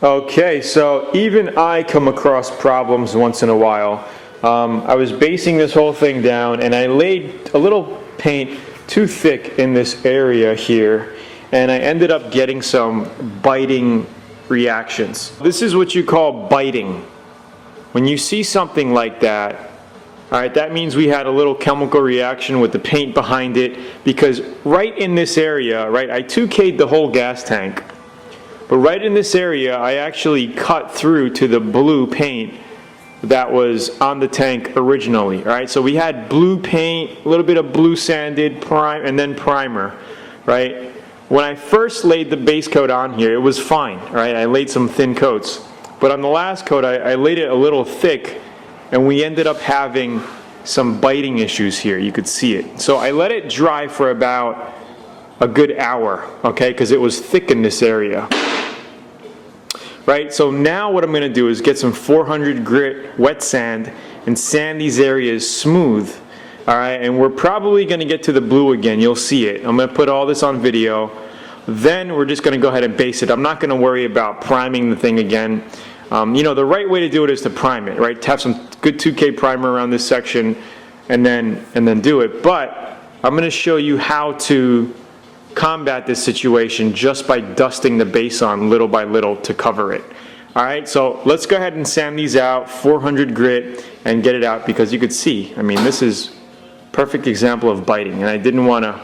Okay, so even I come across problems once in a while. I was basing this whole thing down and I laid a little paint too thick in this area here, and I ended up getting some biting reactions. This is what you call biting. When you see something like that, alright, that means we had a little chemical reaction with the paint behind it, because right in this area, right, I 2K'd the whole gas tank. But right in this area, I actually cut through to the blue paint that was on the tank originally. Right, so we had blue paint, a little bit of blue sanded, prime, and then primer. Right, when I first laid the base coat on here, it was fine. Right, I laid some thin coats, but on the last coat, I laid it a little thick, and we ended up having some biting issues here. You could see it. So I let it dry for about a good hour. Okay, because it was thick in this area. Right, so now what I'm going to do is get some 400 grit wet sand and sand these areas smooth. Alright, and we're probably going to get to the blue again. You'll see it. I'm going to put all this on video. Then we're just going to go ahead and base it. I'm not going to worry about priming the thing again. You know, the right way to do it is to prime it, right? To have some good 2K primer around this section and then do it. But I'm going to show you how to combat this situation just by dusting the base on little by little to cover it. Alright, so let's go ahead and sand these out, 400 grit, and get it out, because you could see, I mean, this is a perfect example of biting, and I didn't want to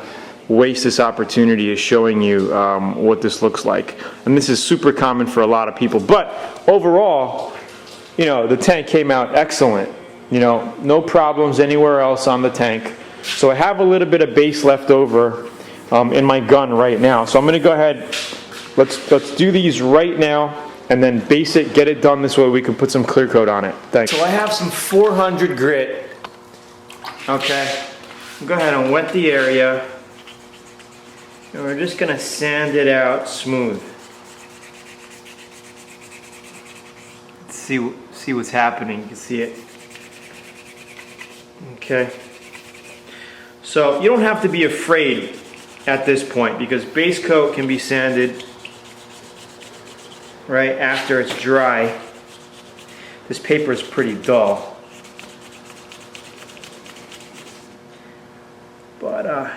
waste this opportunity of showing you what this looks like. And this is super common for a lot of people, but overall, you know, the tank came out excellent. You know, no problems anywhere else on the tank. So I have a little bit of base left over in my gun right now. So I'm going to go ahead, let's do these right now and then base it, get it done this way we can put some clear coat on it. Thanks. So I have some 400 grit. Okay, go ahead and wet the area, and we're just going to sand it out smooth. Let's see what's happening. You can see it. Okay, so you don't have to be afraid at this point, because base coat can be sanded right after it's dry. This paper is pretty dull, but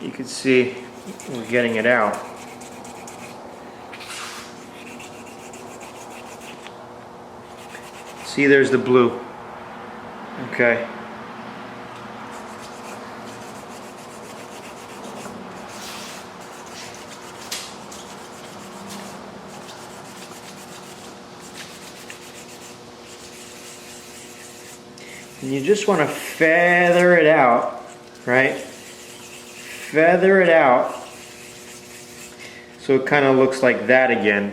you can see we're getting it out. See, there's the blue. Okay. And you just want to feather it out, right? Feather it out so it kind of looks like that again.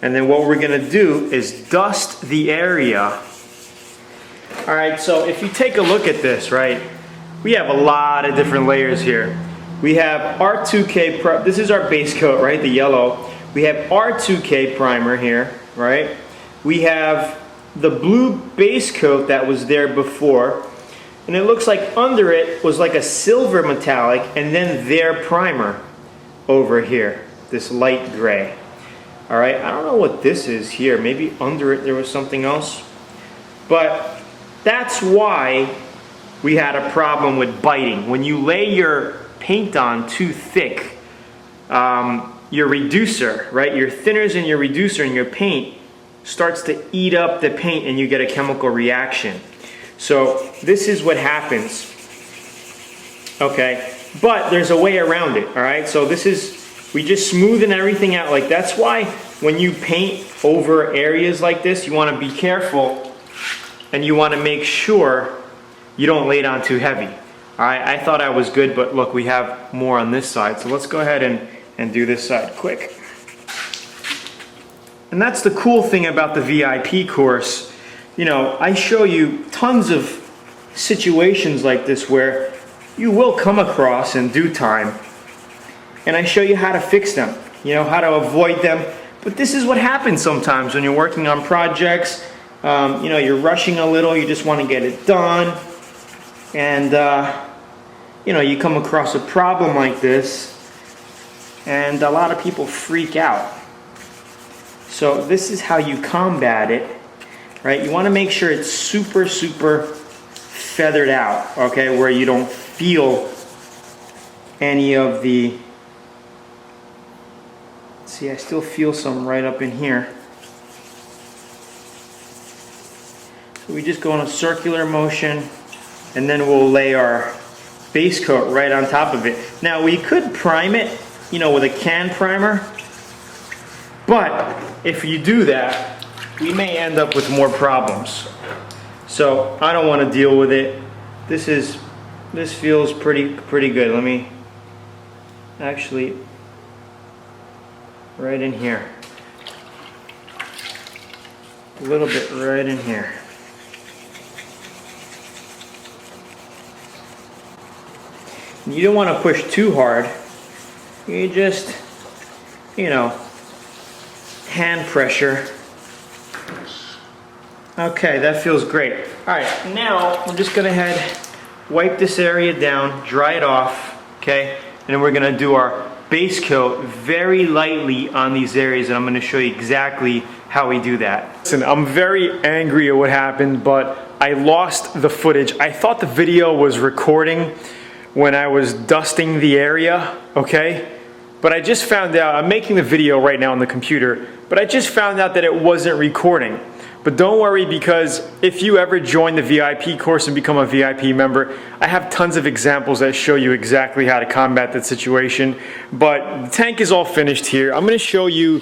And then what we're going to do is dust the area. Alright, so if you take a look at this, right, we have a lot of different layers here. We have our 2K, this is our base coat, right, the yellow. We have our 2K primer here, right? We have the blue base coat that was there before, and it looks like under it was like a silver metallic, and then their primer over here, this light gray. Alright, I don't know what this is here. Maybe under it there was something else. But that's why we had a problem with biting. When you lay your paint on too thick, your reducer, right, your thinners and your reducer in your paint starts to eat up the paint, and you get a chemical reaction. So this is what happens. Okay, but there's a way around it. All right, so this is, we just smoothen everything out. Like, that's why when you paint over areas like this, you want to be careful, and you want to make sure you don't lay it on too heavy. All right, I thought I was good, but look, we have more on this side. So let's go ahead and do this side quick. And that's the cool thing about the VIP course. You know, I show you tons of situations like this where you will come across in due time, and I show you how to fix them, you know, how to avoid them. But this is what happens sometimes when you're working on projects. You know, you're rushing a little, you just want to get it done, and you know, you come across a problem like this, and a lot of people freak out. So this is how you combat it, right? You want to make sure it's super, super feathered out, okay, where you don't feel any of the, see, I still feel some right up in here. So we just go in a circular motion, and then we'll lay our base coat right on top of it. Now we could prime it, you know, with a can primer, but if you do that, we may end up with more problems. So I don't want to deal with it. This feels pretty good. Let me actually, right in here, a little bit right in here. You don't want to push too hard. You just, you know, hand pressure. Okay, that feels great. All right, now we're just gonna wipe this area down, dry it off, okay? And then we're gonna do our base coat very lightly on these areas, and I'm gonna show you exactly how we do that. Listen, I'm very angry at what happened, but I lost the footage. I thought the video was recording when I was dusting the area, okay? But I just found out, I'm making the video right now on the computer, but I just found out that it wasn't recording. But don't worry, because if you ever join the VIP course and become a VIP member, I have tons of examples that show you exactly how to combat that situation. But the tank is all finished here. I'm gonna show you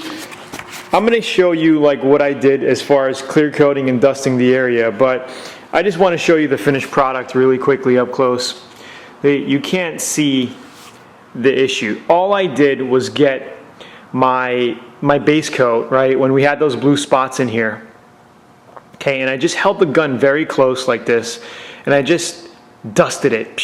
like what I did as far as clear coating and dusting the area, but I just want to show you the finished product really quickly up close. You can't see the issue. All I did was get my base coat, right, when we had those blue spots in here. Okay, and I just held the gun very close like this, and I just dusted it.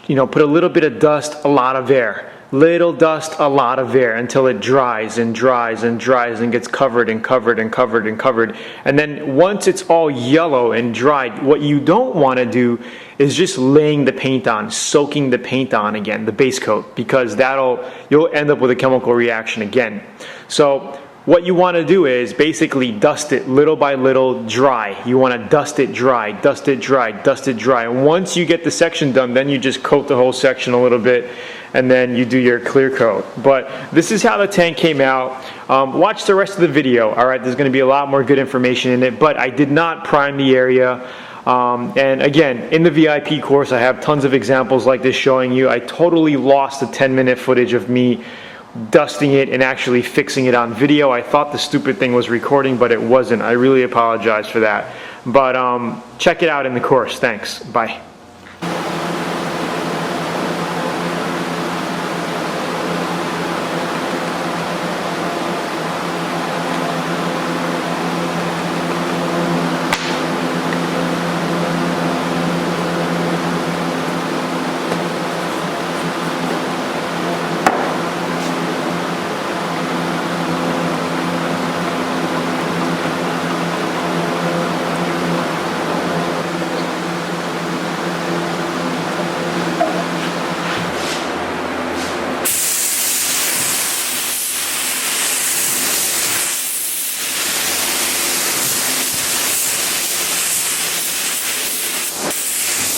You know, put a little bit of dust, a lot of air. Little dust, a lot of air, until it dries and dries and dries and gets covered and covered and covered and covered. And then once it's all yellow and dried, what you don't want to do is just laying the paint on, soaking the paint on again, the base coat, because you'll end up with a chemical reaction again. So what you want to do is basically dust it little by little, dry. You want to dust it dry, dust it dry, dust it dry. And once you get the section done, then you just coat the whole section a little bit, and then you do your clear coat. But this is how the tank came out. Watch the rest of the video, all right? There's going to be a lot more good information in it, but I did not prime the area. And again, in the VIP course, I have tons of examples like this showing you. I totally lost the 10-minute footage of me dusting it and actually fixing it on video. I thought the stupid thing was recording, but it wasn't. I really apologize for that. But check it out in the course. Thanks. Bye.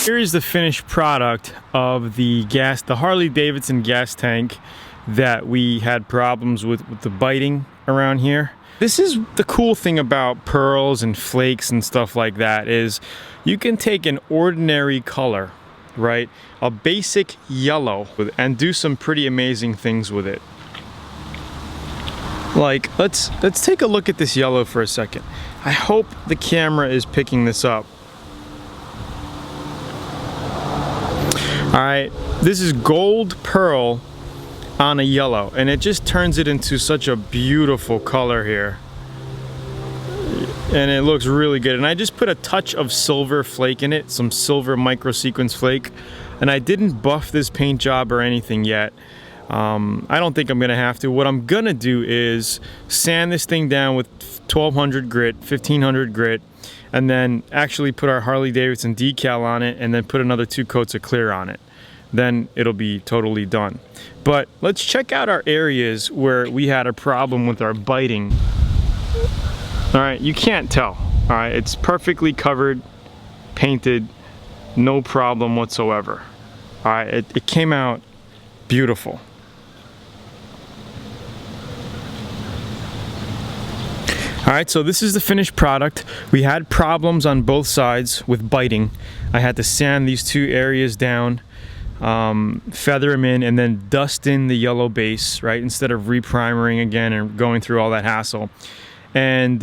Here is the finished product of the Harley Davidson gas tank that we had problems with the biting around here. This is the cool thing about pearls and flakes and stuff like that, is you can take an ordinary color, right, a basic yellow, and do some pretty amazing things with it. Like, let's take a look at this yellow for a second. I hope the camera is picking this up. Alright, this is gold pearl on a yellow, and it just turns it into such a beautiful color here. And it looks really good. And I just put a touch of silver flake in it, some silver micro sequence flake. And I didn't buff this paint job or anything yet. I don't think I'm gonna have to. What I'm gonna do is sand this thing down with 1200 grit, 1500 grit, and then actually put our Harley Davidson decal on it, and then put another 2 coats of clear on it. Then it'll be totally done. But let's check out our areas where we had a problem with our biting. All right, you can't tell. All right, it's perfectly covered, painted, no problem whatsoever. All right, it came out beautiful. All right, so this is the finished product. We had problems on both sides with biting. I had to sand these two areas down, feather them in, and then dust in the yellow base, right? Instead of reprimering again and going through all that hassle. And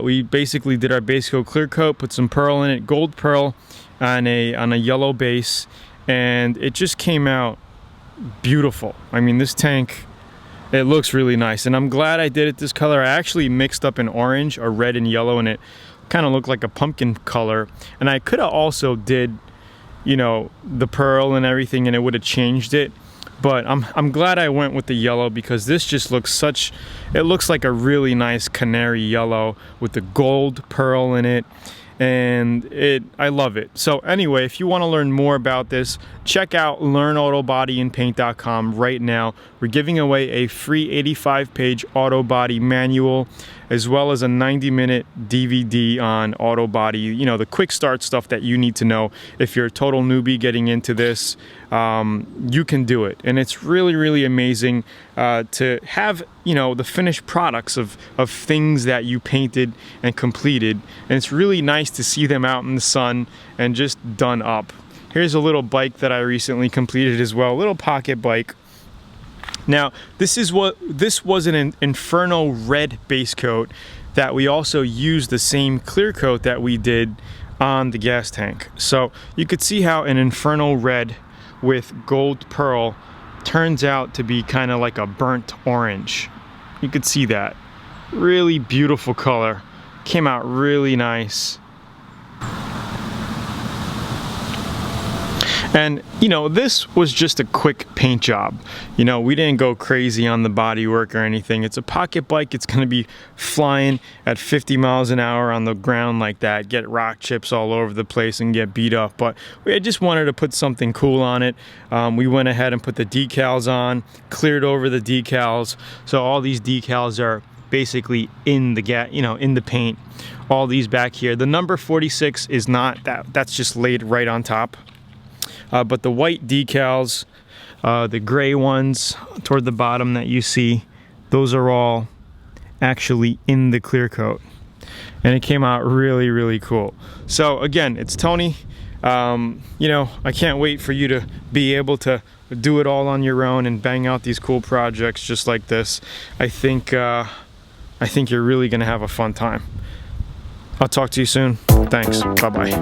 we basically did our base coat clear coat, put some pearl in it, gold pearl on a yellow base, and it just came out beautiful. I mean, this tank, it looks really nice, and I'm glad I did it this color. I actually mixed up an orange, a red and yellow, and it kind of looked like a pumpkin color. And I could have also did, you know, the pearl and everything, and it would have changed it. But I'm glad I went with the yellow, because this just looks it looks like a really nice canary yellow with the gold pearl in it. And I love it. So anyway, if you want to learn more about this, check out learnautobodyandpaint.com right now. We're giving away a free 85-page auto body manual, as well as a 90-minute DVD on auto body, you know, the quick start stuff that you need to know. If you're a total newbie getting into this, you can do it. And it's really, really amazing to have, you know, the finished products of things that you painted and completed. And it's really nice to see them out in the sun and just done up. Here's a little bike that I recently completed as well, a little pocket bike. Now, this was an Inferno red base coat that we also used the same clear coat that we did on the gas tank. So you could see how an Inferno red with gold pearl turns out to be kind of like a burnt orange. You could see that. Really beautiful color. Came out really nice. And, you know, this was just a quick paint job. You know, we didn't go crazy on the body work or anything. It's a pocket bike. It's going to be flying at 50 miles an hour on the ground like that, get rock chips all over the place and get beat up. But we just wanted to put something cool on it. We went ahead and put the decals on, cleared over the decals. So all these decals are basically in the in the paint. All these back here. The number 46 is not that. That's just laid right on top. But the white decals, the gray ones toward the bottom that you see, those are all actually in the clear coat. And it came out really, really cool. So again, it's Tony. You know, I can't wait for you to be able to do it all on your own and bang out these cool projects just like this. I think you're really gonna have a fun time. I'll talk to you soon. Thanks. Bye-bye.